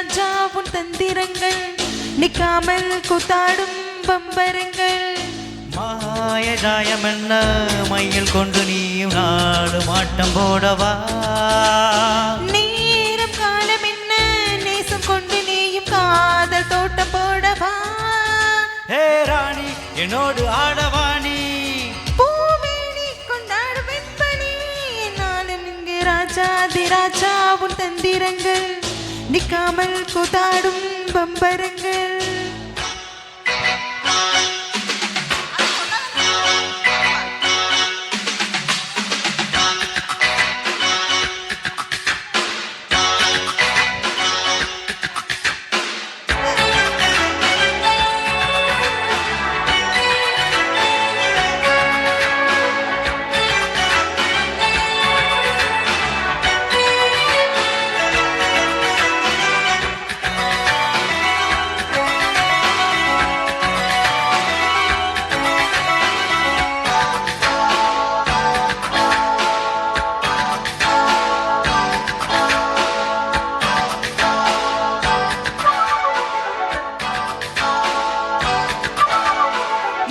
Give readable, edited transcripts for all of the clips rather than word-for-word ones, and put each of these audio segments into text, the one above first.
ராஜா உன் தந்திரங்கள் நிக்காமல் கூத்தாடும் பம்பரங்கள். மாயஜாயம் என்ன மையில் கொண்டு நீயும் நாடும் ஆட்டம் போடவா. நேரம் காலம் என்ன நேசம் கொண்டு நீயும் காதல் தோட்டம் போடவா. ஹே ராணி என்னோடு ஆடவாணி பூமேனி கொண்டாடும் வெண்பனி நாளும் இங்கு ராஜாதி ராஜா உன் தந்திரங்கள் நிக்காமல் கூத்தாடும் பம்பரங்கள்.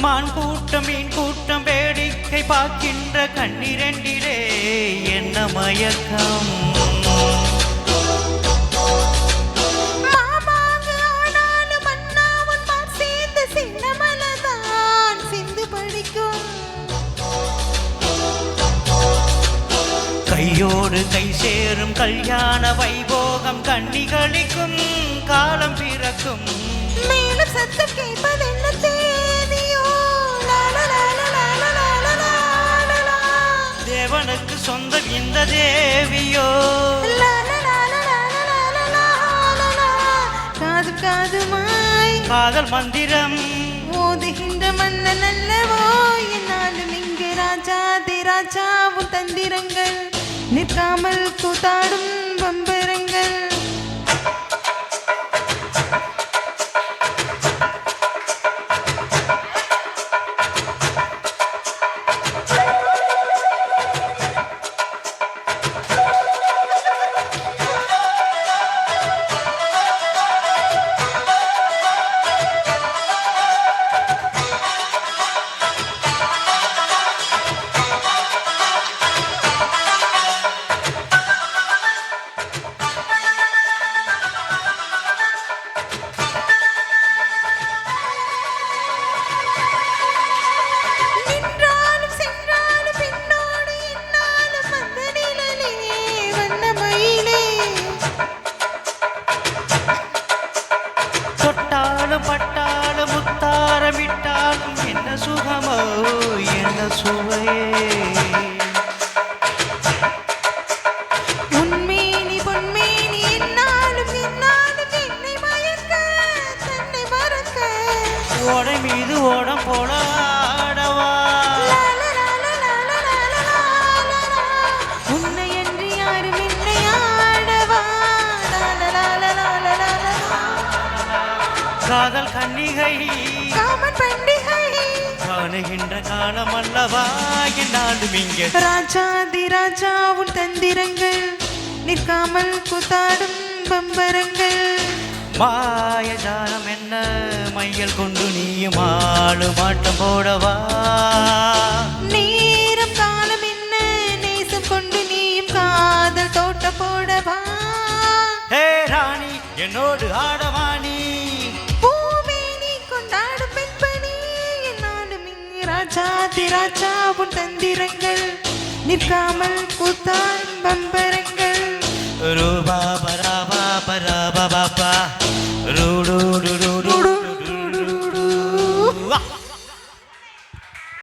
மான் கூட்டம் மீன் கூட்டம் வேடிக்கை பார்க்கின்ற கண்ணிரண்டிலே என்ன மயக்கம். கையோடு கை சேரும் கல்யாண வைபோகம் கண்ணிகளிக்கும் காலம் பிறக்கும். மேலும் சத்தம் கேட்பது என்ன தேதியோ. தேவனுக்கு சொந்தம் இந்த தேவியோ. காது காதுமாய் காதல் மந்திரம் ஓதுகின்ற மன்னன் அல்லவோ. என்னாலும் இங்கு ராஜாதி ராஜா உன் தந்திரங்கள் நிற்காமல் கூத்தாடும் பம்பரங்கள். பட்டாலும் முத்தாரமிட்டாலும் என்ன சுகமோ என்ன சுவையே. உன்மேனி பொன்மேனி என்னாலும் என்னாலும் என்னை மயக்க தன்னை மறக்க. ஓடை மீது ஓடம் போட ஆடவா. உன்னை என்று யாரும் என்னை ஆடவா. காதல் கன்னிகை காமன் பண்டிகை காணுகின்ற காலம் அல்லவா என்னாலும் இங்கே. ராஜாதி ராஜா உன் தந்திரங்கள் நிற்காமல் கூத்தாடும் பம்பரங்கள். மாயஜாலம் என்ன மையல் கொண்டு நீயும் ஆளும் ஆட்டம் போடவா. நேரம் காலம் என்ன நேசம் கொண்டு நீயும் காதல் தோட்டம் போடவா. ஹே ராணி என்னோடு ஆடவாணி பூமேனி கொண்டாடும் பெண்பணி என்னாலும் இங்கு ராஜாதி ராஜா உன் தந்திரங்கள் நிற்காமல் கூத்தான் பம்பரங்கள்.